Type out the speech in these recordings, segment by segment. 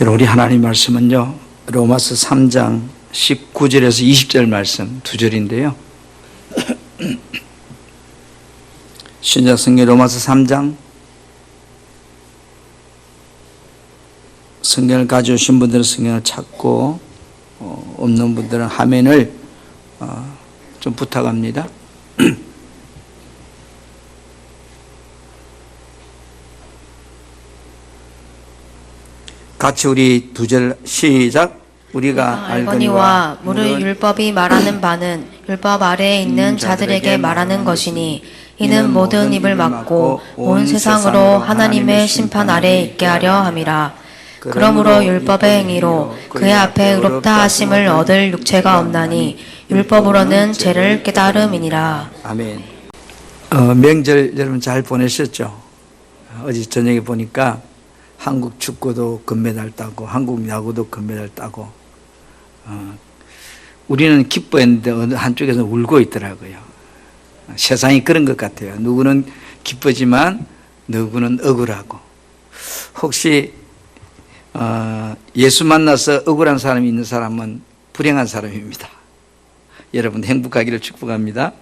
여러분, 우리 하나님 말씀은요, 로마서 3장 19절에서 20절 말씀 두 절인데요. 신약성경 로마서 3장, 성경을 가져오신 분들은 성경을 찾고 없는 분들은 화면을 좀 부탁합니다. 같이 우리 두 절 시작. 우리가 알거니와 무릇 율법이 말하는 바는 율법 아래에 있는 자들에게 말하는 것이니 이는 모든 입을 막고 온 세상으로 하나님의 심판 아래에 있게 하려 함이라. 그러므로 율법의 행위로 그의 앞에 의롭다 하심을 얻을 육체가 없나니 율법으로는 죄를 깨달음이니라. 아멘. 명절 여러분 잘 보내셨죠? 어제 저녁에 보니까 한국 축구도 금메달 따고 한국 야구도 금메달 따고 우리는 기뻐했는데 어느 한쪽에서 울고 있더라고요. 세상이 그런 것 같아요. 누구는 기쁘지만 누구는 억울하고. 혹시 예수 만나서 억울한 사람이 있는 사람은 불행한 사람입니다. 여러분 행복하기를 축복합니다.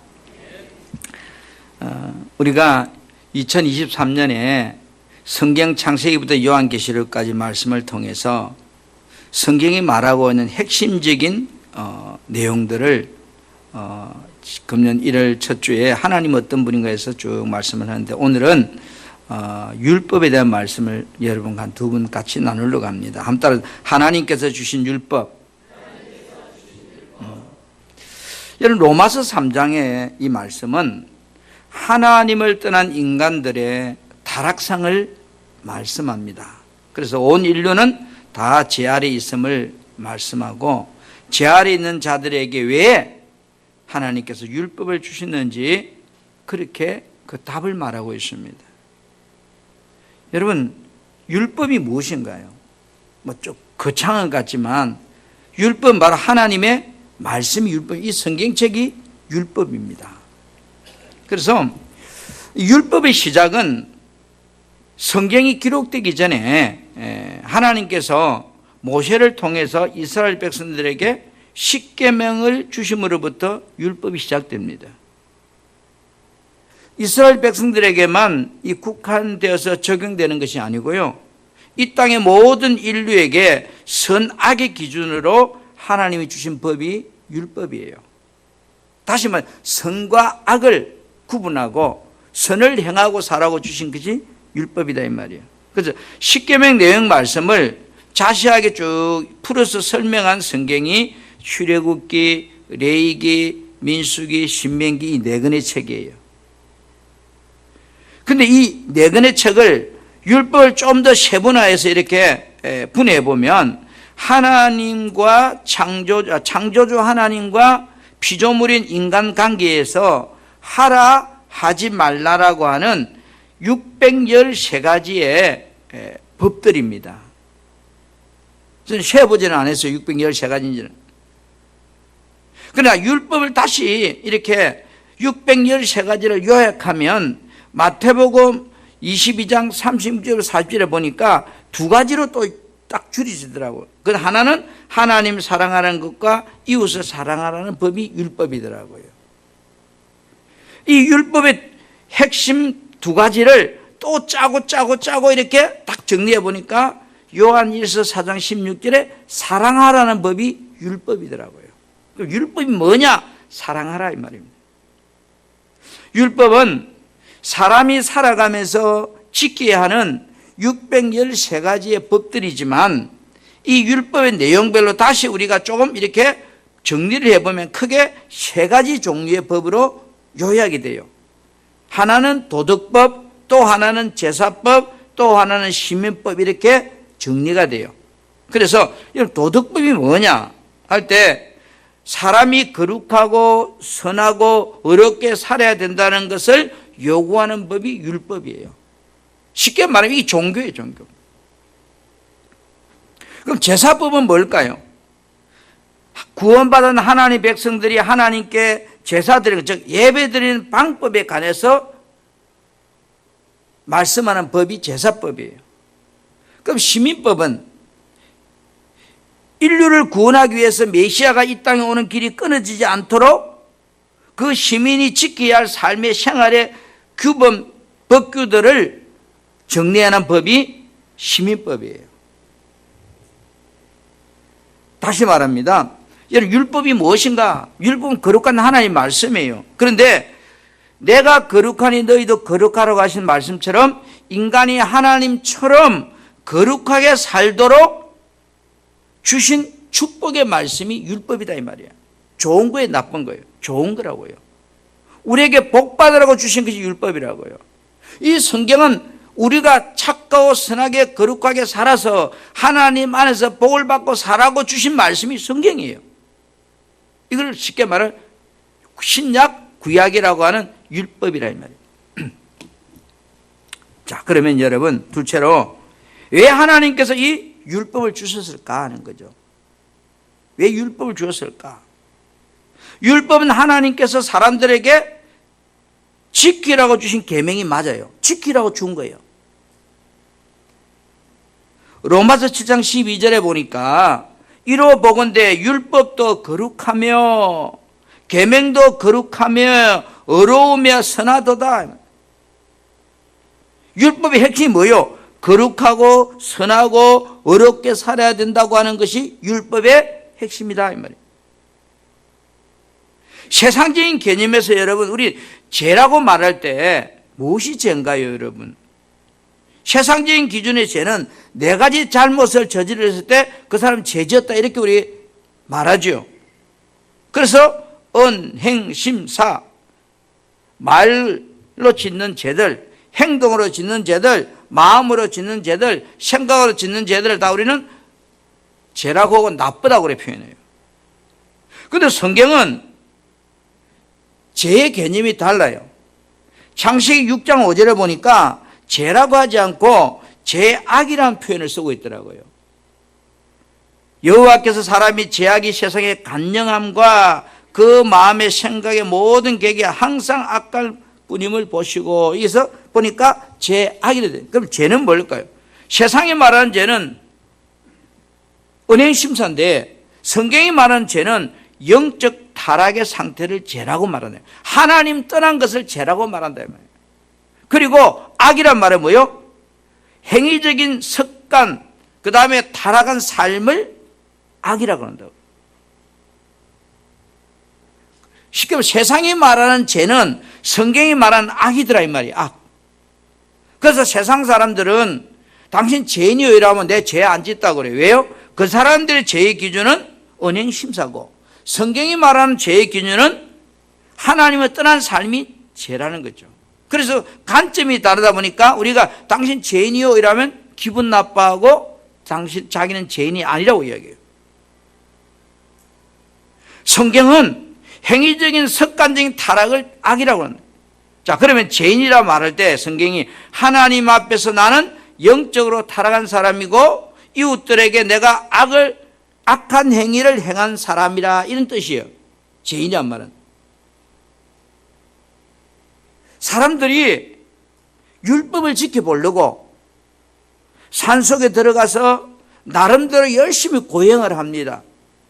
우리가 2023년에 성경 창세기부터 요한계시록까지 말씀을 통해서 성경이 말하고 있는 핵심적인 내용들을 금년 1월 첫 주에 하나님 어떤 분인가 해서 쭉 말씀을 하는데, 오늘은 율법에 대한 말씀을 여러분과 한 두 분 같이 나누려고 합니다. 한번 따라 하나님께서 주신 율법. 여러분, 로마서 3장의 이 말씀은 하나님을 떠난 인간들의 타락상을 말씀합니다. 그래서 온 인류는 다 죄 아래 있음을 말씀하고, 죄 아래 있는 자들에게 왜 하나님께서 율법을 주시는지 그렇게 그 답을 말하고 있습니다. 여러분, 율법이 무엇인가요? 좀 거창한 것 같지만 율법 바로 하나님의 말씀이 율법, 이 성경책이 율법입니다. 그래서 율법의 시작은 성경이 기록되기 전에 하나님께서 모세를 통해서 이스라엘 백성들에게 십계명을 주심으로부터 율법이 시작됩니다. 이스라엘 백성들에게만 이 국한되어서 적용되는 것이 아니고요, 이 땅의 모든 인류에게 선악의 기준으로 하나님이 주신 법이 율법이에요. 다시 말해 선과 악을 구분하고 선을 행하고 살라고 주신 것이 율법이다 이 말이에요. 그래서 십계명 내용 말씀을 자세하게 쭉 풀어서 설명한 성경이 출애굽기, 레위기, 민수기, 신명기 이 네 권의 책이에요. 근데 이 네 권의 책을 율법을 좀 더 세분화해서 이렇게 분해해 보면 하나님과 창조주 하나님과 피조물인 인간 관계에서 하라 하지 말라라고 하는 613가지의 법들입니다. 저는 세어보지는 않았어요, 613가지인지는. 그러나 율법을 다시 이렇게 613가지를 요약하면 마태복음 22장 36절 40절에 보니까 두 가지로 또 딱 줄이시더라고요. 그 하나는 하나님 사랑하는 것과 이웃을 사랑하라는 법이 율법이더라고요. 이 율법의 핵심 두 가지를 또 짜고 이렇게 딱 정리해 보니까 요한 1서 4장 16절에 사랑하라는 법이 율법이더라고요. 율법이 뭐냐? 사랑하라 이 말입니다. 율법은 사람이 살아가면서 지켜야 하는 613가지의 법들이지만 이 율법의 내용별로 다시 우리가 조금 이렇게 정리를 해보면 크게 세 가지 종류의 법으로 요약이 돼요. 하나는 도덕법, 또 하나는 제사법, 또 하나는 시민법, 이렇게 정리가 돼요. 그래서 도덕법이 뭐냐 할 때 사람이 거룩하고 선하고 어렵게 살아야 된다는 것을 요구하는 법이 율법이에요. 쉽게 말하면 이 종교예요, 종교. 그럼 제사법은 뭘까요? 구원받은 하나님 백성들이 하나님께 제사 드리는, 즉 예배 드리는 방법에 관해서 말씀하는 법이 제사법이에요. 그럼 시민법은 인류를 구원하기 위해서 메시아가 이 땅에 오는 길이 끊어지지 않도록 그 시민이 지켜야 할 삶의 생활의 규범, 법규들을 정리하는 법이 시민법이에요. 다시 말합니다. 여러분, 율법이 무엇인가? 율법은 거룩한 하나님의 말씀이에요. 그런데 내가 거룩하니 너희도 거룩하라고 하신 말씀처럼 인간이 하나님처럼 거룩하게 살도록 주신 축복의 말씀이 율법이다 이 말이에요. 좋은 거예요, 나쁜 거예요? 좋은 거라고요. 우리에게 복 받으라고 주신 것이 율법이라고요. 이 성경은 우리가 착하고 선하게 거룩하게 살아서 하나님 안에서 복을 받고 살라고 주신 말씀이 성경이에요. 이걸 쉽게 말하면 신약 구약이라고 하는 율법이라 이 말이에요. 자, 그러면 여러분, 둘째로 왜 하나님께서 이 율법을 주셨을까 하는 거죠. 왜 율법을 주었을까? 율법은 하나님께서 사람들에게 지키라고 주신 계명이 맞아요. 지키라고 준 거예요. 로마서 7장 12절에 보니까 이로 보건대 율법도 거룩하며 계명도 거룩하며 의로우며 선하도다. 율법의 핵심이 뭐예요? 거룩하고 선하고 의롭게 살아야 된다고 하는 것이 율법의 핵심이다 이 말이에요. 세상적인 개념에서 여러분, 우리 죄라고 말할 때 무엇이 죄인가요, 여러분? 세상적인 기준의 죄는 네 가지 잘못을 저질렀을 때 그 사람 죄지었다 이렇게 우리 말하죠. 그래서 행, 심, 사, 말로 짓는 죄들, 행동으로 짓는 죄들, 마음으로 짓는 죄들, 생각으로 짓는 죄들을 다 우리는 죄라고 하고 나쁘다고 그렇게 표현해요. 그런데 성경은 죄의 개념이 달라요. 창세기 6장 5절에 보니까 죄라고 하지 않고 죄악이라는 표현을 쓰고 있더라고요. 여호와께서 사람이 죄악이 세상에 간영함과 그 마음의 생각의 모든 계획에 항상 악할 뿐임을 보시고, 여기서 보니까 죄악이래 돼요. 그럼 죄는 뭘까요? 세상이 말하는 죄는 은행심사인데 성경이 말하는 죄는 영적 타락의 상태를 죄라고 말하네요. 하나님 떠난 것을 죄라고 말한다 이 말이에요. 그리고 악이란 말은 뭐요? 행위적인 습관, 그 다음에 타락한 삶을 악이라고 한다고. 쉽게 말하면 세상이 말하는 죄는 성경이 말하는 악이더라 이 말이에요. 악. 그래서 세상 사람들은 당신 죄인이요 이러면 내 죄 안 짓다고 그래요. 왜요? 그 사람들의 죄의 기준은 은행심사고 성경이 말하는 죄의 기준은 하나님을 떠난 삶이 죄라는 거죠. 그래서 관점이 다르다 보니까 우리가 당신 죄인이요 이러면 기분 나빠하고 자기는 죄인이 아니라고 이야기해요. 성경은 행위적인 습관적인 타락을 악이라고 합니다. 자, 그러면 죄인이라 말할 때 성경이 하나님 앞에서 나는 영적으로 타락한 사람이고 이웃들에게 내가 악한 행위를 행한 사람이라 이런 뜻이에요. 죄인이란 말은. 사람들이 율법을 지켜보려고 산속에 들어가서 나름대로 열심히 고행을 합니다.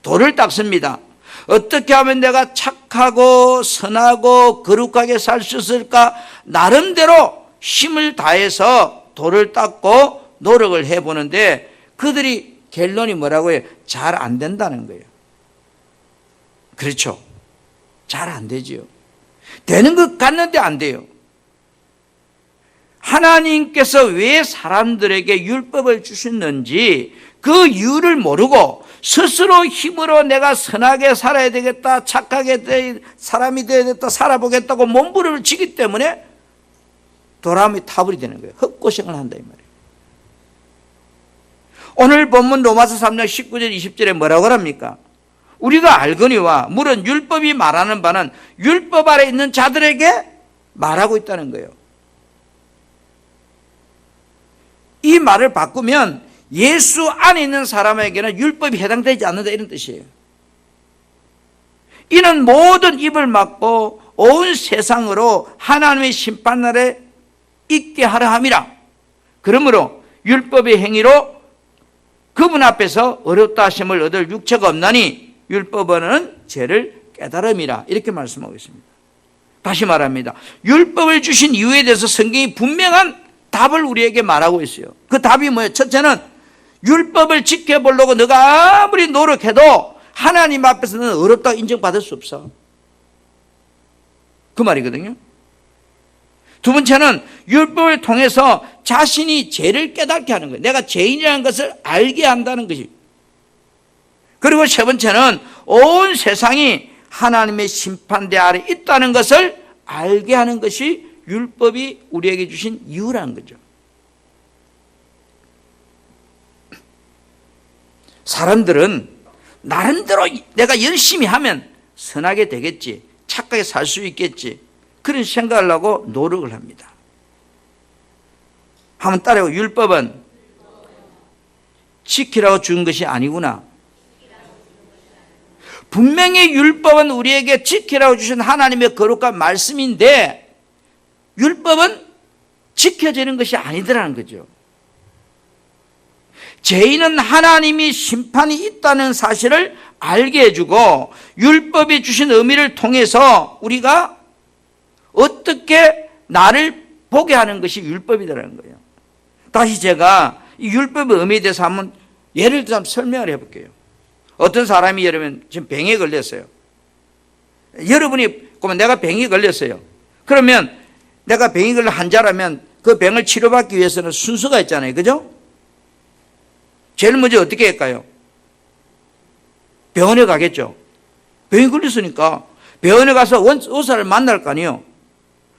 돌을 닦습니다. 어떻게 하면 내가 착하고 선하고 거룩하게 살 수 있을까? 나름대로 힘을 다해서 돌을 닦고 노력을 해보는데 그들이 결론이 뭐라고 해요? 잘 안 된다는 거예요. 그렇죠. 잘 안 되지요. 되는 것 같는데 안 돼요. 하나님께서 왜 사람들에게 율법을 주셨는지 그 이유를 모르고 스스로 힘으로 내가 선하게 살아야 되겠다, 착하게 사람이 되겠다, 살아보겠다고 몸부림치기 때문에 도람이 타불이 되는 거예요. 헛고생을 한다 이 말이에요. 오늘 본문 로마서 3장 19절 20절에 뭐라고 합니까? 우리가 알거니와 물론 율법이 말하는 바는 율법 아래 있는 자들에게 말하고 있다는 거예요. 이 말을 바꾸면 예수 안에 있는 사람에게는 율법이 해당되지 않는다 이런 뜻이에요. 이는 모든 입을 막고 온 세상으로 하나님의 심판날에 있게 하려 함이라. 그러므로 율법의 행위로 그 그분 앞에서 어렵다 하심을 얻을 육체가 없나니 율법은 죄를 깨달음이라 이렇게 말씀하고 있습니다. 다시 말합니다. 율법을 주신 이유에 대해서 성경이 분명한 답을 우리에게 말하고 있어요. 그 답이 뭐예요? 첫째는 율법을 지켜보려고 너가 아무리 노력해도 하나님 앞에서는 어렵다고 인정받을 수 없어. 그 말이거든요. 두 번째는 율법을 통해서 자신이 죄를 깨닫게 하는 거예요. 내가 죄인이라는 것을 알게 한다는 것이. 그리고 세 번째는 온 세상이 하나님의 심판대 아래 있다는 것을 알게 하는 것이 율법이 우리에게 주신 이유라는 거죠. 사람들은 나름대로 내가 열심히 하면 선하게 되겠지, 착하게 살 수 있겠지, 그런 생각을 하고 노력을 합니다. 한번 따라해요. 율법은 지키라고 준 것이 아니구나. 분명히 율법은 우리에게 지키라고 주신 하나님의 거룩한 말씀인데 율법은 지켜지는 것이 아니더라는 거죠. 죄인은 하나님이 심판이 있다는 사실을 알게 해주고 율법이 주신 의미를 통해서 우리가 어떻게 나를 보게 하는 것이 율법이라는 거예요. 다시 제가 이 율법의 의미에 대해서 한번 예를 들어 설명을 해볼게요. 어떤 사람이 여러분 지금 병에 걸렸어요. 여러분이 그러면 내가 병이 걸렸어요. 그러면 내가 병이 걸린 환자라면 그 병을 치료받기 위해서는 순서가 있잖아요. 그죠? 제일 먼저 어떻게 할까요? 병원에 가겠죠. 병이 걸렸으니까 병원에 가서 의사를 만날 거 아니에요.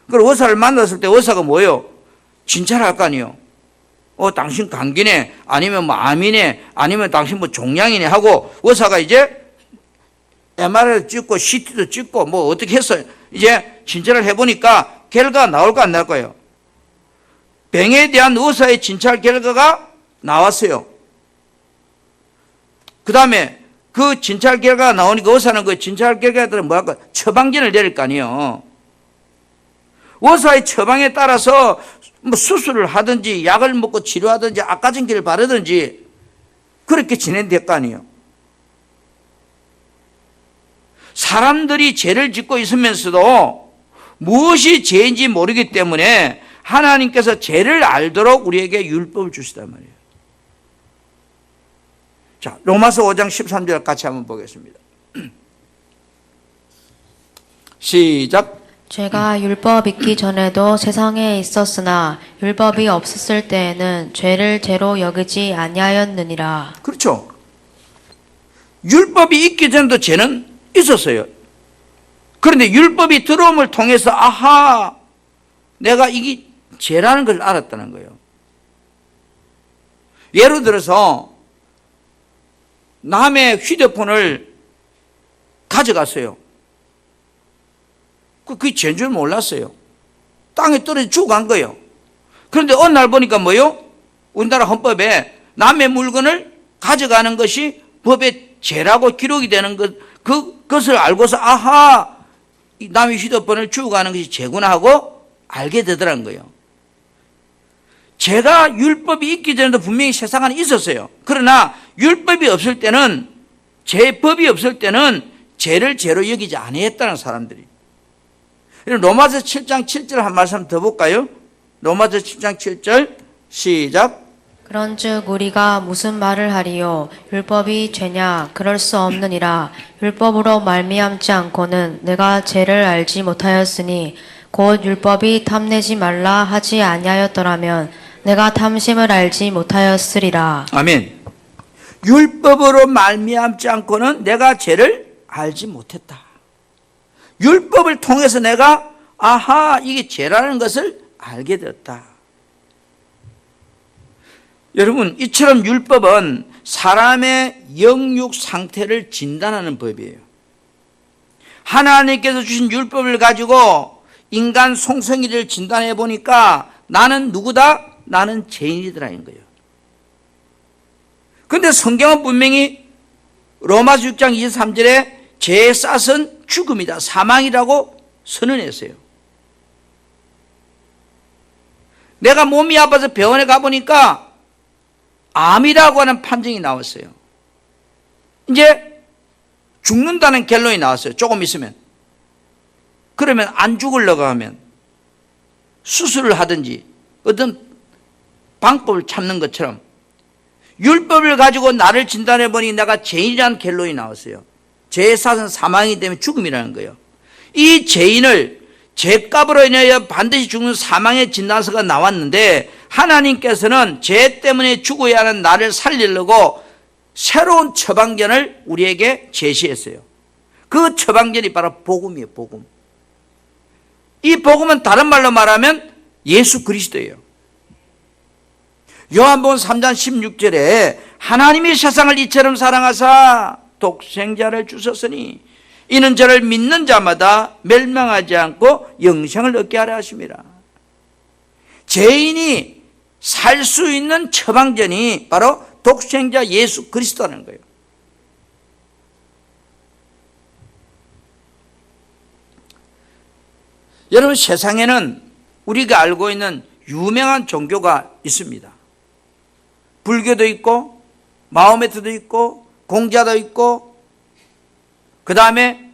그럼 의사를 만났을 때 의사가 뭐예요? 진찰을 할 거 아니에요. 당신 감기네, 아니면 뭐 암이네, 아니면 당신 뭐 종양이네 하고 의사가 이제 MRI를 찍고 CT도 찍고 뭐 어떻게 해서 이제 진찰을 해보니까 결과가 나올까 안 나올 거예요? 병에 대한 의사의 진찰 결과가 나왔어요. 그 다음에 그 진찰 결과가 나오니까 의사는 그 진찰 결과에 따라 뭐랄까 처방전을 내릴 거 아니에요. 의사의 처방에 따라서 뭐 수술을 하든지 약을 먹고 치료하든지 악가전기를 바르든지 그렇게 진행될 거 아니에요. 사람들이 죄를 짓고 있으면서도 무엇이 죄인지 모르기 때문에 하나님께서 죄를 알도록 우리에게 율법을 주시단 말이에요. 자, 로마서 5장 13절 같이 한번 보겠습니다. 시작. 죄가 율법 있기 전에도 세상에 있었으나 율법이 없었을 때에는 죄를 죄로 여기지 아니하였느니라. 그렇죠. 율법이 있기 전에도 죄는 있었어요. 그런데 율법이 들어옴을 통해서 아하, 내가 이게 죄라는 걸 알았다는 거예요. 예를 들어서 남의 휴대폰을 가져갔어요. 그게 죄인 줄 몰랐어요. 땅에 떨어져 죽어간 거예요. 그런데 어느 날 보니까 뭐요? 우리나라 헌법에 남의 물건을 가져가는 것이 법의 죄라고 기록이 되는 그것을 알고서 아하, 남의 휴대폰을 주워가는 것이 죄구나 하고 알게 되더라는 거예요. 죄가 율법이 있기 전에도 분명히 세상 안에 있었어요. 그러나 율법이 없을 때는, 죄법이 없을 때는 죄를 죄로 여기지 아니했다는 사람들이. 로마서 7장 7절 한 말씀 더 볼까요? 로마서 7장 7절 시작. 그런즉 우리가 무슨 말을 하리요? 율법이 죄냐? 그럴 수 없느니라. 율법으로 말미암지 않고는 내가 죄를 알지 못하였으니 곧 율법이 탐내지 말라 하지 아니하였더라면 내가 탐심을 알지 못하였으리라. 아멘. 율법으로 말미암지 않고는 내가 죄를 알지 못했다. 율법을 통해서 내가 아하, 이게 죄라는 것을 알게 되었다. 여러분, 이처럼 율법은 사람의 영육 상태를 진단하는 법이에요. 하나님께서 주신 율법을 가지고 인간 송성이를 진단해 보니까 나는 누구다? 나는 죄인이더라는 거예요. 그런데 성경은 분명히 로마서 6장 23절에 죄의 싹은 죽음이다, 사망이라고 선언했어요. 내가 몸이 아파서 병원에 가보니까 암이라고 하는 판정이 나왔어요. 이제 죽는다는 결론이 나왔어요. 조금 있으면. 그러면 안 죽으려고 하면 수술을 하든지 어떤 방법을 찾는 것처럼 율법을 가지고 나를 진단해 보니 내가 죄인이라는 결론이 나왔어요. 죄의 사는 사망이 되면 죽음이라는 거예요. 이 죄인을 죄값으로 인하여 반드시 죽는 사망의 진단서가 나왔는데 하나님께서는 죄 때문에 죽어야 하는 나를 살리려고 새로운 처방전을 우리에게 제시했어요. 그 처방전이 바로 복음이에요. 복음. 이 복음은 다른 말로 말하면 예수 그리스도예요. 요한복음 3장 16절에 하나님이 세상을 이처럼 사랑하사 독생자를 주셨으니 이는 저를 믿는 자마다 멸망하지 않고 영생을 얻게 하려 하심이라. 죄인이 살 수 있는 처방전이 바로 독생자 예수 그리스도라는 거예요. 여러분, 세상에는 우리가 알고 있는 유명한 종교가 있습니다. 불교도 있고 마호메트도 있고 공자도 있고 그 다음에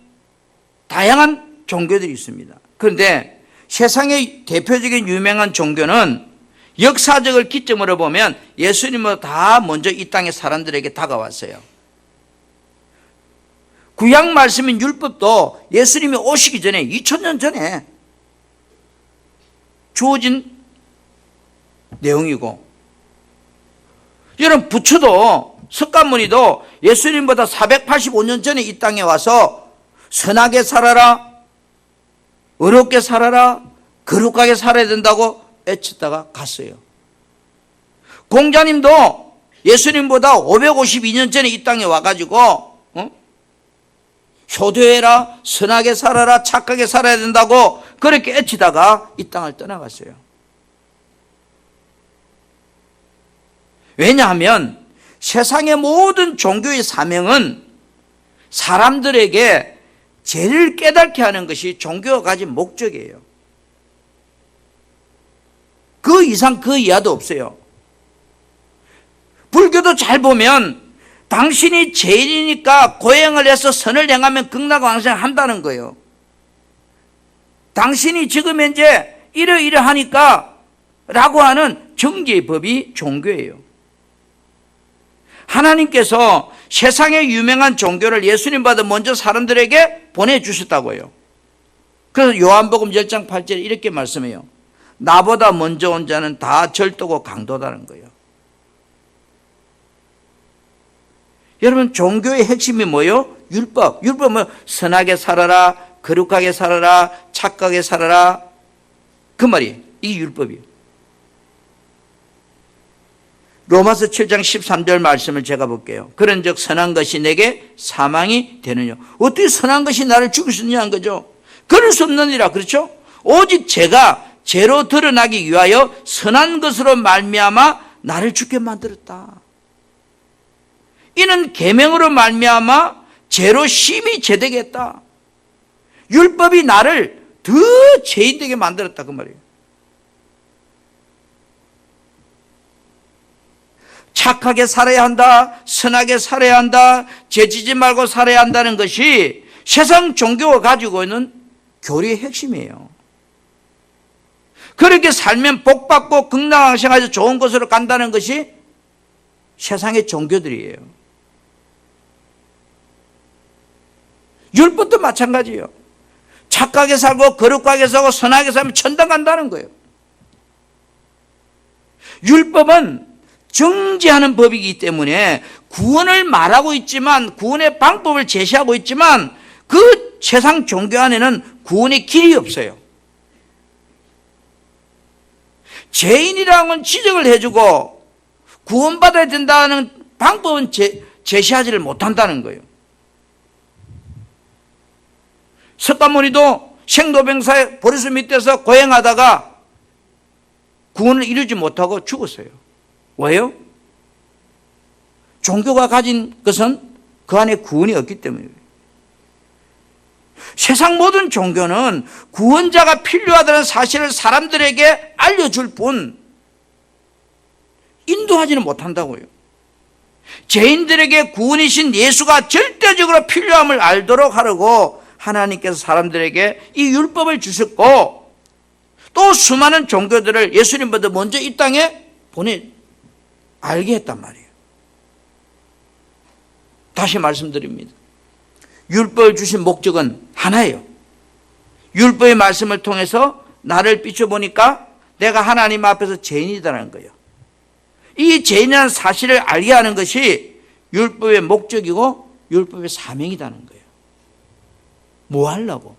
다양한 종교들이 있습니다. 그런데 세상의 대표적인 유명한 종교는 역사적을 기점으로 보면 예수님보다 다 먼저 이 땅의 사람들에게 다가왔어요. 구약 말씀인 율법도 예수님이 오시기 전에 2000년 전에 주어진 내용이고, 여러분 부처도 석가모니도 예수님보다 485년 전에 이 땅에 와서 선하게 살아라, 어렵게 살아라, 거룩하게 살아야 된다고 애쳤다가 갔어요. 공자님도 예수님보다 552년 전에 이 땅에 와가지고 효도해라, 선하게 살아라, 착하게 살아야 된다고 그렇게 애치다가 이 땅을 떠나갔어요. 왜냐하면 세상의 모든 종교의 사명은 사람들에게 죄를 깨닫게 하는 것이 종교가 가진 목적이에요. 그 이상 그 이하도 없어요. 불교도 잘 보면 당신이 죄인이니까 고행을 해서 선을 행하면 극락왕생한다는 거예요. 당신이 지금 현재 이러이러하니까 라고 하는 정죄의 법이 종교예요. 하나님께서 세상의 유명한 종교를 예수님보다 먼저 사람들에게 보내주셨다고요. 그래서 요한복음 10장 8절에 이렇게 말씀해요. 나보다 먼저 온 자는 다 절도고 강도다는 거예요. 여러분, 종교의 핵심이 뭐예요? 율법. 율법은 뭐 선하게 살아라, 거룩하게 살아라, 착하게 살아라, 그 말이 이 율법이에요. 로마서 7장 13절 말씀을 제가 볼게요. 그런즉 선한 것이 내게 사망이 되느냐. 어떻게 선한 것이 나를 죽일 수 있느냐는 거죠. 그럴 수 없느니라. 그렇죠? 오직 죄가 죄로 드러나기 위하여 선한 것으로 말미암아 나를 죽게 만들었다. 이는 계명으로 말미암아 죄로 심히 죄되게 했다. 율법이 나를 더 죄인되게 만들었다 그 말이에요. 착하게 살아야 한다, 선하게 살아야 한다, 죄지지 말고 살아야 한다는 것이 세상 종교가 가지고 있는 교리의 핵심이에요. 그렇게 살면 복받고 극락왕생하여서 좋은 곳으로 간다는 것이 세상의 종교들이에요. 율법도 마찬가지예요. 착하게 살고 거룩하게 살고 선하게 살면 천당 간다는 거예요. 율법은 정죄하는 법이기 때문에 구원을 말하고 있지만, 구원의 방법을 제시하고 있지만 그 세상 종교 안에는 구원의 길이 없어요. 죄인이라는 건 지적을 해주고 구원받아야 된다는 방법은 제시하지를 못한다는 거예요. 석가모니도 생로병사의 보리수 밑에서 고행하다가 구원을 이루지 못하고 죽었어요. 왜요? 종교가 가진 것은 그 안에 구원이 없기 때문이에요. 세상 모든 종교는 구원자가 필요하다는 사실을 사람들에게 알려줄 뿐 인도하지는 못한다고요. 죄인들에게 구원이신 예수가 절대적으로 필요함을 알도록 하려고 하나님께서 사람들에게 이 율법을 주셨고, 또 수많은 종교들을 예수님보다 먼저 이 땅에 알게 했단 말이에요. 다시 말씀드립니다. 율법을 주신 목적은 하나예요. 율법의 말씀을 통해서 나를 비춰보니까 내가 하나님 앞에서 죄인이다라는 거예요. 이 죄인이라는 사실을 알게 하는 것이 율법의 목적이고 율법의 사명이라는 거예요. 뭐 하려고?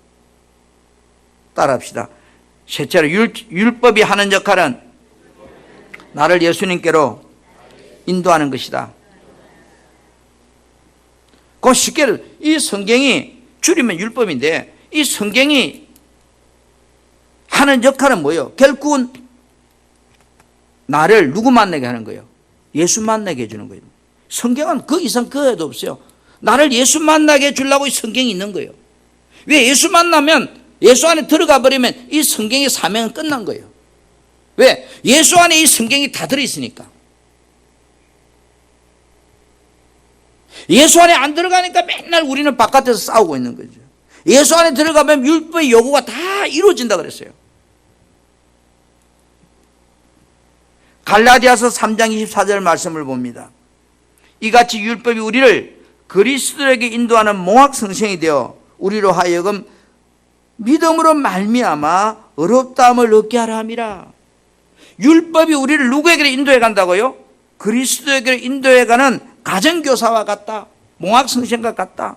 따라합시다. 셋째로 율법이 하는 역할은 나를 예수님께로 인도하는 것이다. 그 쉽게 이 성경이 줄이면 율법인데, 이 성경이 하는 역할은 뭐예요? 결국은 나를 누구 만나게 하는 거예요? 예수 만나게 해주는 거예요. 성경은 그 이상 그 애도 없어요. 나를 예수 만나게 해주려고 이 성경이 있는 거예요. 왜? 예수 만나면, 예수 안에 들어가 버리면 이 성경의 사명은 끝난 거예요. 왜? 예수 안에 이 성경이 다 들어있으니까. 예수 안에 안 들어가니까 맨날 우리는 바깥에서 싸우고 있는 거죠. 예수 안에 들어가면 율법의 요구가 다 이루어진다 그랬어요. 갈라디아서 3장 24절 말씀을 봅니다. 이같이 율법이 우리를 그리스도에게 인도하는 몽학성생이 되어 우리로 하여금 믿음으로 말미암아 의롭다함을 얻게 하라 함이라. 율법이 우리를 누구에게 인도해 간다고요? 그리스도에게 인도해 가는 가정교사와 같다. 몽학성생과 같다.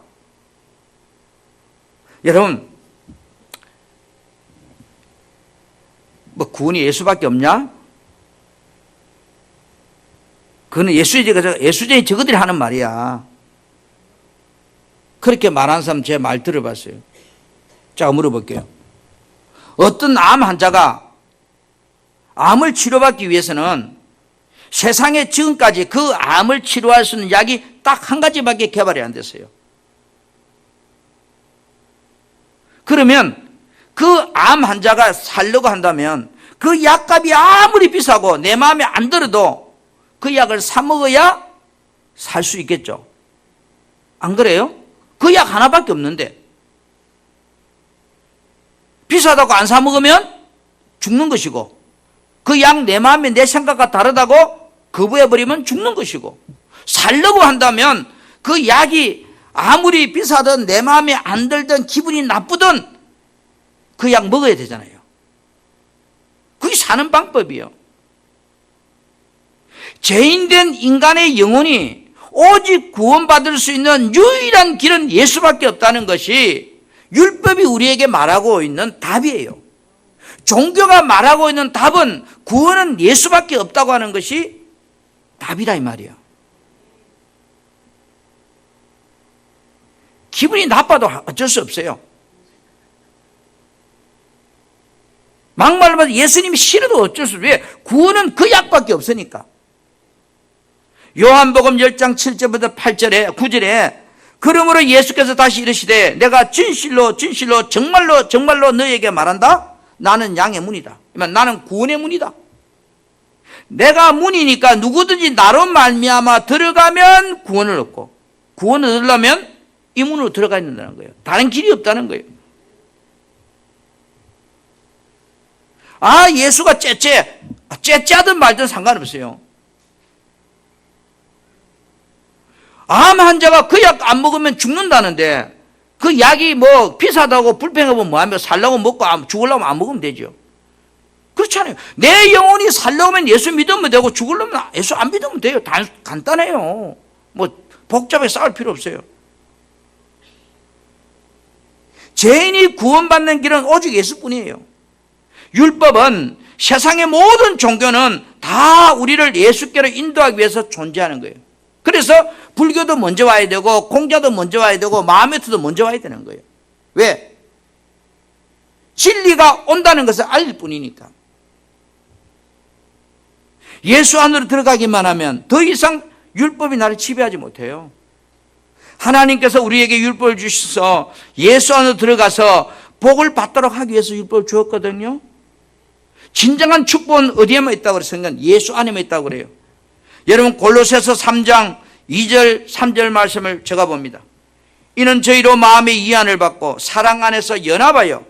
여러분, 뭐 구원이 예수밖에 없냐? 그거는 예수쟁이 저거들이 하는 말이야. 그렇게 말하는 사람 제 말 들어봤어요. 자, 물어볼게요. 어떤 암 환자가 암을 치료받기 위해서는 세상에 지금까지 그 암을 치료할 수 있는 약이 딱 한 가지밖에 개발이 안 됐어요. 그러면 그 암 환자가 살려고 한다면 그 약값이 아무리 비싸고 내 마음에 안 들어도 그 약을 사 먹어야 살 수 있겠죠. 안 그래요? 그 약 하나밖에 없는데 비싸다고 안 사 먹으면 죽는 것이고, 그 약 내 마음에 내 생각과 다르다고 거부해버리면 죽는 것이고, 살려고 한다면 그 약이 아무리 비싸든 내 마음에 안 들든 기분이 나쁘든 그 약 먹어야 되잖아요. 그게 사는 방법이에요. 죄인된 인간의 영혼이 오직 구원받을 수 있는 유일한 길은 예수밖에 없다는 것이 율법이 우리에게 말하고 있는 답이에요. 종교가 말하고 있는 답은 구원은 예수밖에 없다고 하는 것이 답이라 이 말이야. 기분이 나빠도 어쩔 수 없어요. 막말로 예수님이 싫어도 어쩔 수 없어요. 왜? 구원은 그 약밖에 없으니까. 요한복음 10장 7절부터 8절에 9절에 그러므로 예수께서 다시 이르시되 내가 진실로 정말로 너에게 말한다. 나는 양의 문이다. 나는 구원의 문이다. 내가 문이니까 누구든지 나로 말미암아 들어가면 구원을 얻고, 구원을 얻으려면 이 문으로 들어가야 된다는 거예요. 다른 길이 없다는 거예요. 아, 예수가 째하든 말든 상관없어요. 암 환자가 그 약 안 먹으면 죽는다는데 그 약이 뭐 비싸다고 불평하면 뭐하면 살려고 먹고 죽으려면 안 먹으면 되죠. 그렇잖아요. 내 영혼이 살려면 예수 믿으면 되고 죽으려면 예수 안 믿으면 돼요. 간단해요. 뭐 복잡하게 싸울 필요 없어요. 죄인이 구원받는 길은 오직 예수뿐이에요. 율법은 세상의 모든 종교는 다 우리를 예수께로 인도하기 위해서 존재하는 거예요. 그래서 불교도 먼저 와야 되고 공자도 먼저 와야 되고 마호메트도 먼저 와야 되는 거예요. 왜? 진리가 온다는 것을 알릴 뿐이니까. 예수 안으로 들어가기만 하면 더 이상 율법이 나를 지배하지 못해요. 하나님께서 우리에게 율법을 주셔서 예수 안으로 들어가서 복을 받도록 하기 위해서 율법을 주었거든요. 진정한 축복은 어디에만 있다고 그랬어요? 예수 안에만 있다고 그래요. 여러분 골로새서 3장 2절 3절 말씀을 제가 봅니다. 이는 저희로 마음의 이안을 받고 사랑 안에서 연합하여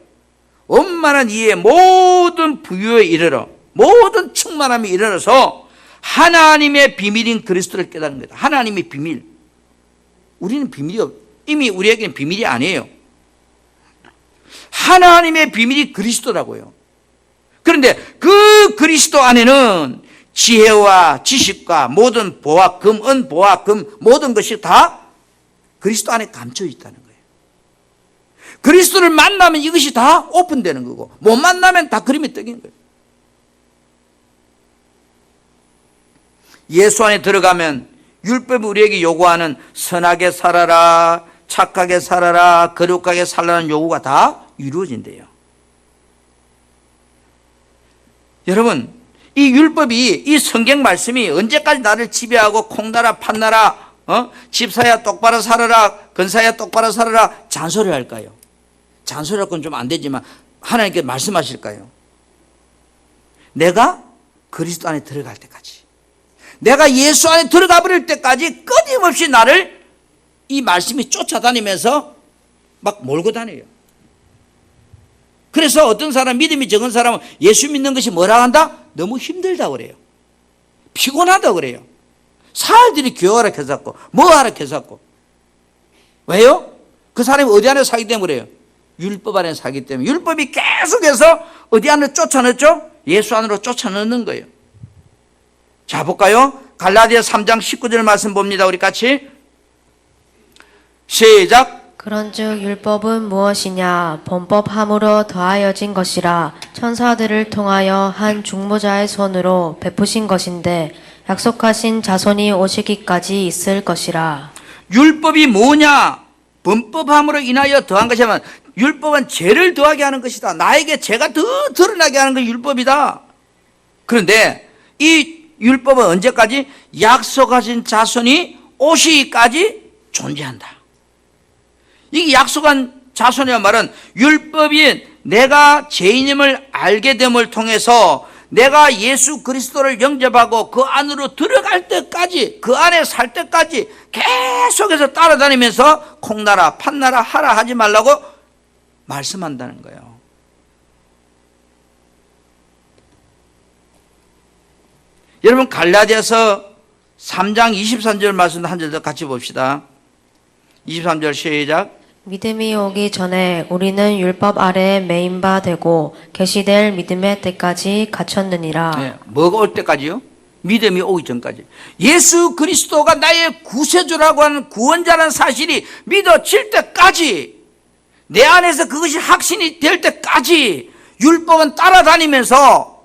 원만한 이해의 모든 부유에 이르러 모든 충만함에 이르러서 하나님의 비밀인 그리스도를 깨닫는 거다. 하나님의 비밀. 우리는 비밀이 이미 우리에게는 비밀이 아니에요. 하나님의 비밀이 그리스도라고요. 그런데 그 그리스도 안에는 지혜와 지식과 모든 보화금, 은보화금 모든 것이 다 그리스도 안에 감춰 있다는 거예요. 그리스도를 만나면 이것이 다 오픈되는 거고 못 만나면 다 그림이 떡인 거예요. 예수 안에 들어가면 율법이 우리에게 요구하는 선하게 살아라, 착하게 살아라, 거룩하게 살라는 요구가 다 이루어진대요. 여러분, 이 율법이, 이 성경 말씀이 언제까지 나를 지배하고 콩나라 판나라, 집사야 똑바로 살아라, 건사야 똑바로 살아라 잔소리 할까요? 잔소리 할 건 좀 안 되지만 하나님께 말씀하실까요? 내가 그리스도 안에 들어갈 때까지, 내가 예수 안에 들어가 버릴 때까지 끊임없이 나를 이 말씀이 쫓아다니면서 막 몰고 다녀요. 그래서 어떤 사람, 믿음이 적은 사람은 예수 믿는 것이 뭐라 한다? 너무 힘들다고 그래요. 피곤하다고 그래요. 사람들이 교회하라 해서고 뭐하라 해서고. 왜요? 그 사람이 어디 안에 살기 때문에 그래요. 율법 안에 살기 때문에. 율법이 계속해서 어디 안으로 쫓아넣죠? 예수 안으로 쫓아넣는 거예요. 자, 볼까요? 갈라디아 3장 19절 말씀 봅니다. 우리 같이 시작. 그런즉 율법은 무엇이냐? 범법함으로 더하여진 것이라 천사들을 통하여 한 중보자의 손으로 베푸신 것인데 약속하신 자손이 오시기까지 있을 것이라. 율법이 뭐냐? 범법함으로 인하여 더한 것이면 율법은 죄를 더하게 하는 것이다. 나에게 죄가 더 드러나게 하는 것이 율법이다. 그런데 이 율법은 언제까지? 약속하신 자손이 오시기까지 존재한다. 이게 약속한 자손이란 말은 율법이 내가 죄인임을 알게 됨을 통해서 내가 예수 그리스도를 영접하고 그 안으로 들어갈 때까지, 그 안에 살 때까지 계속해서 따라다니면서 콩나라 판나라 하라 하지 말라고 말씀한다는 거예요. 여러분, 갈라디아서 3장 23절 말씀 한 절 더 같이 봅시다. 23절 시작. 믿음이 오기 전에 우리는 율법 아래에 매인 바 되고 계시될 믿음의 때까지 갇혔느니라. 네, 뭐가 올 때까지요? 믿음이 오기 전까지. 예수 그리스도가 나의 구세주라고 하는 구원자라는 사실이 믿어질 때까지, 내 안에서 그것이 확신이 될 때까지 율법은 따라다니면서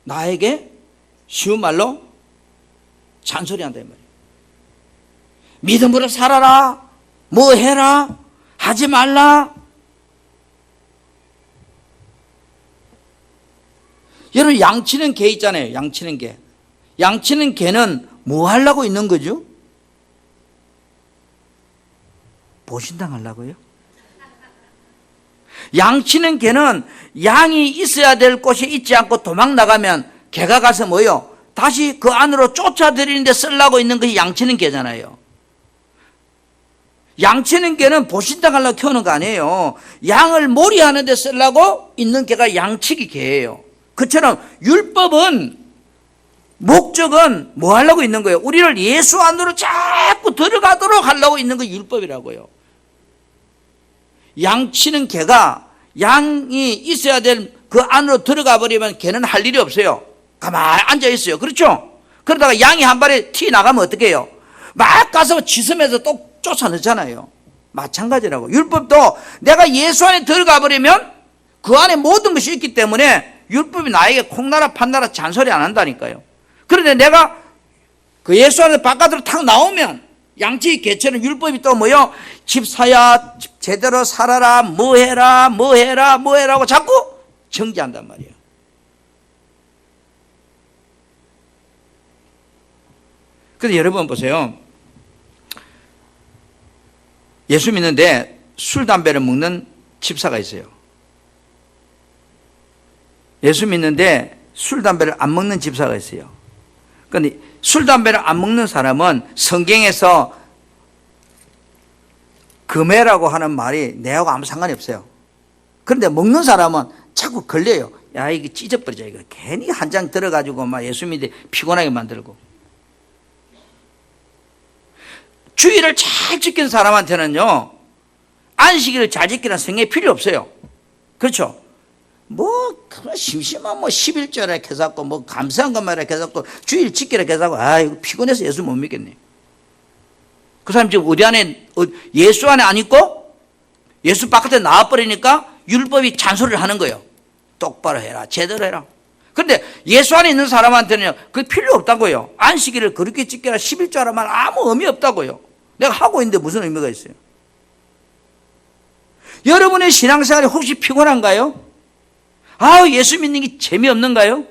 나에게 쉬운 말로 잔소리한다 이 말이에요. 믿음으로 살아라, 뭐 해라, 하지 말라. 여러분, 양치는 개 있잖아요. 양치는 개. 양치는 개는 뭐 하려고 있는 거죠? 보신당하려고요? 양치는 개는 양이 있어야 될 곳에 있지 않고 도망 나가면 개가 가서 뭐요? 다시 그 안으로 쫓아들이는데 쓰려고 있는 것이 양치는 개잖아요. 양치는 개는 보신당하려고 키우는 거 아니에요. 양을 몰이하는 데 쓰려고 있는 개가 양치기 개예요. 그처럼 율법은, 목적은 뭐 하려고 있는 거예요? 우리를 예수 안으로 자꾸 들어가도록 하려고 있는 거 율법이라고요. 양치는 개가 양이 있어야 될 그 안으로 들어가 버리면 개는 할 일이 없어요. 가만히 앉아 있어요. 그렇죠? 그러다가 양이 한 발에 튀어나가면 어떻게 해요? 막 가서 짖으면서 또 쫓아내잖아요. 마찬가지라고. 율법도 내가 예수 안에 들어가 버리면 그 안에 모든 것이 있기 때문에 율법이 나에게 콩나라 판나라 잔소리 안 한다니까요. 그런데 내가 그 예수 안에 바깥으로 탁 나오면 양치 개처럼 율법이 또 뭐요? 집사야 제대로 살아라, 뭐 해라, 뭐 해라, 뭐 해라고 자꾸 정지한단 말이에요. 그런데 여러분 보세요. 예수 믿는데 술, 담배를 먹는 집사가 있어요. 예수 믿는데 술, 담배를 안 먹는 집사가 있어요. 그런데 술, 담배를 안 먹는 사람은 성경에서 금해라고 하는 말이 내하고 아무 상관이 없어요. 그런데 먹는 사람은 자꾸 걸려요. 야, 이게 찢어버리자. 이거 괜히 한 장 들어가지고 막 예수 믿에 피곤하게 만들고. 주의를 잘 지킨 사람한테는요, 안식일을 잘 지키는 성경이 필요 없어요. 그렇죠? 심심한 11조라 해서고, 감사한 것만 해서고, 주일 지키라 해서고, 이거 피곤해서 예수 못 믿겠네. 그 사람 지금 어디 안에, 예수 안에 안 있고, 예수 바깥에 나와버리니까 율법이 잔소리를 하는 거예요. 똑바로 해라, 제대로 해라. 그런데 예수 안에 있는 사람한테는 그게 필요 없다고요. 안식일을 그렇게 지켜라, 11조라 말 아무 의미 없다고요. 내가 하고 있는데 무슨 의미가 있어요? 여러분의 신앙생활이 혹시 피곤한가요? 예수 믿는 게 재미없는가요?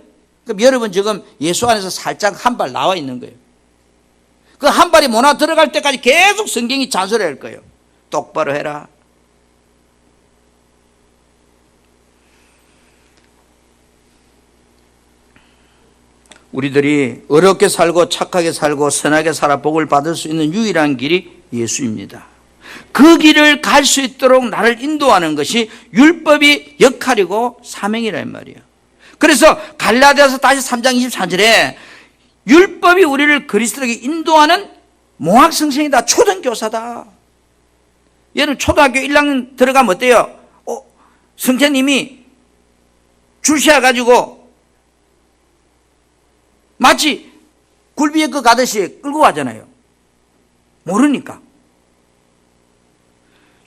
그럼 여러분 지금 예수 안에서 살짝 한 발 나와 있는 거예요. 그 한 발이 못 들어갈 때까지 계속 성경이 잔소리할 거예요. 똑바로 해라. 우리들이 어렵게 살고 착하게 살고 선하게 살아 복을 받을 수 있는 유일한 길이 예수입니다. 그 길을 갈 수 있도록 나를 인도하는 것이 율법의 역할이고 사명이란 말이에요. 그래서 갈라디아서 다시 3장 24절에 율법이 우리를 그리스도에게 인도하는 몽학성생이다. 초등교사다. 얘는 초등학교 1학년 들어가면 어때요? 선생님이 줄 세워가지고 마치 굴비에 그 가듯이 끌고 가잖아요. 모르니까.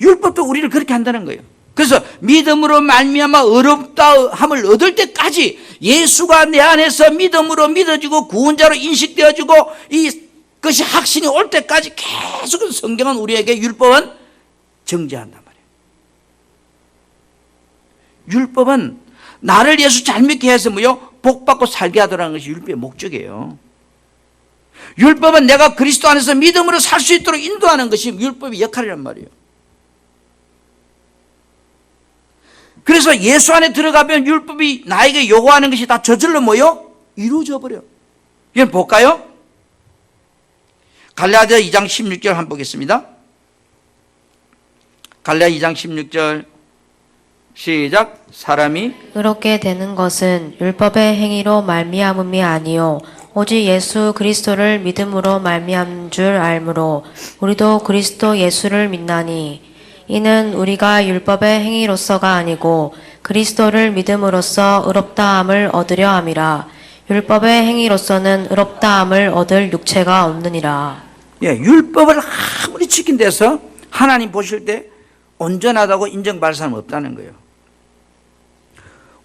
율법도 우리를 그렇게 한다는 거예요. 그래서 믿음으로 말미암아 어렵다함을 얻을 때까지 예수가 내 안에서 믿음으로 믿어지고 구원자로 인식되어지고 이것이 확신이 올 때까지 계속 성경은 우리에게 율법은 정죄한단 말이에요. 율법은 나를 예수 잘 믿게 해서 복받고 살게 하더라는 것이 율법의 목적이에요. 율법은 내가 그리스도 안에서 믿음으로 살 수 있도록 인도하는 것이 율법의 역할이란 말이에요. 그래서 예수 안에 들어가면 율법이 나에게 요구하는 것이 다 저절로 이루어져 버려요. 이건 볼까요? 갈라디아 2장 16절 한번 보겠습니다. 갈라디아 2장 16절 시작. 사람이 의롭게 되는 것은 율법의 행위로 말미암음이 아니요 오직 예수 그리스도를 믿음으로 말미암은 줄 알므로 우리도 그리스도 예수를 믿나니 이는 우리가 율법의 행위로서가 아니고 그리스도를 믿음으로써 의롭다함을 얻으려 함이라. 율법의 행위로서는 의롭다함을 얻을 육체가 없느니라. 율법을 아무리 지킨 데서 하나님 보실 때 온전하다고 인정받을 사람은 없다는 거예요.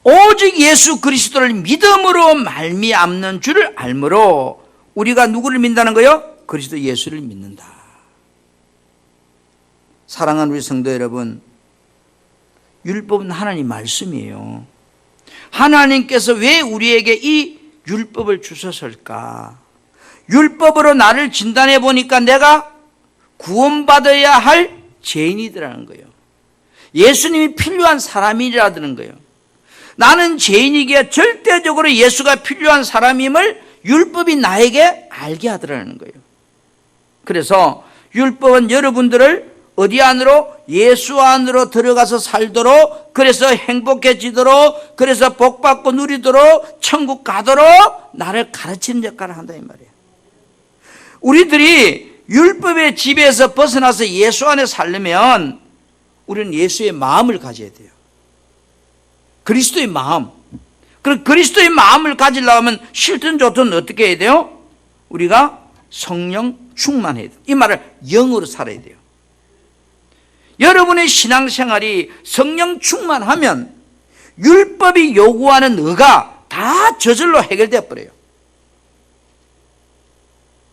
오직 예수 그리스도를 믿음으로 말미암는 줄을 알므로 우리가 누구를 믿는다는 거예요? 그리스도 예수를 믿는다. 사랑하는 우리 성도 여러분, 율법은 하나님 말씀이에요. 하나님께서 왜 우리에게 이 율법을 주셨을까? 율법으로 나를 진단해 보니까 내가 구원받아야 할 죄인이더라는 거예요. 예수님이 필요한 사람이라는 거예요. 나는 죄인이기에 절대적으로 예수가 필요한 사람임을 율법이 나에게 알게 하더라는 거예요. 그래서 율법은 여러분들을 어디 안으로? 예수 안으로 들어가서 살도록, 그래서 행복해지도록, 그래서 복받고 누리도록, 천국 가도록 나를 가르치는 역할을 한다 이 말이에요. 우리들이 율법의 지배에서 벗어나서 예수 안에 살려면 우리는 예수의 마음을 가져야 돼요. 그리스도의 마음. 그럼 그리스도의 마음을 가지려면 싫든 좋든 어떻게 해야 돼요? 우리가 성령 충만해야 돼요. 이 말을 영으로 살아야 돼요. 여러분의 신앙생활이 성령 충만하면 율법이 요구하는 의가 다 저절로 해결되어 버려요.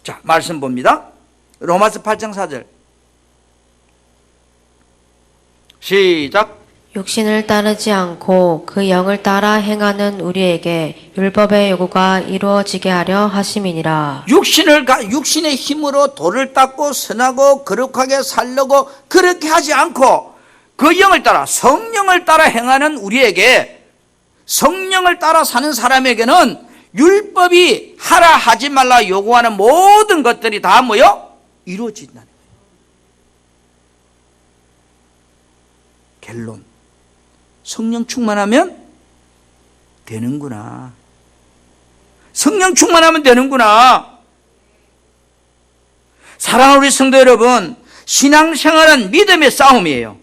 자, 말씀 봅니다. 로마서 8장 4절 시작. 육신을 따르지 않고 그 영을 따라 행하는 우리에게 율법의 요구가 이루어지게 하려 하심이니라. 육신의 힘으로 돌을 닦고 선하고 거룩하게 살려고 그렇게 하지 않고 그 영을 따라 성령을 따라 행하는 우리에게, 성령을 따라 사는 사람에게는 율법이 하라 하지 말라 요구하는 모든 것들이 다 뭐요? 이루어진다는 거예요. 결론. 성령 충만하면 되는구나. 성령 충만하면 되는구나. 사랑하는 우리 성도 여러분, 신앙생활은 믿음의 싸움이에요.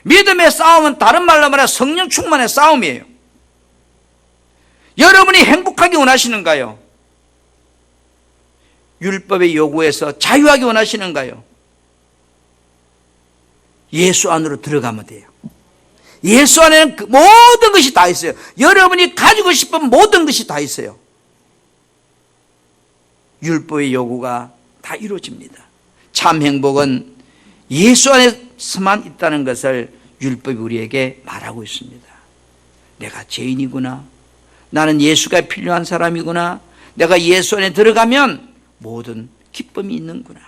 믿음의 싸움은 다른 말로 말해 성령 충만의 싸움이에요. 여러분이 행복하게 원하시는가요? 율법의 요구에서 자유하게 원하시는가요? 예수 안으로 들어가면 돼요. 예수 안에는 모든 것이 다 있어요. 여러분이 가지고 싶은 모든 것이 다 있어요. 율법의 요구가 다 이루어집니다. 참 행복은 예수 안에서만 있다는 것을 율법이 우리에게 말하고 있습니다. 내가 죄인이구나. 나는 예수가 필요한 사람이구나. 내가 예수 안에 들어가면 모든 기쁨이 있는구나.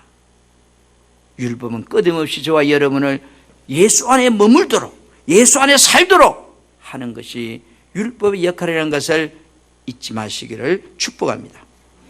율법은 끊임없이 저와 여러분을 예수 안에 머물도록, 예수 안에 살도록 하는 것이 율법의 역할이라는 것을 잊지 마시기를 축복합니다.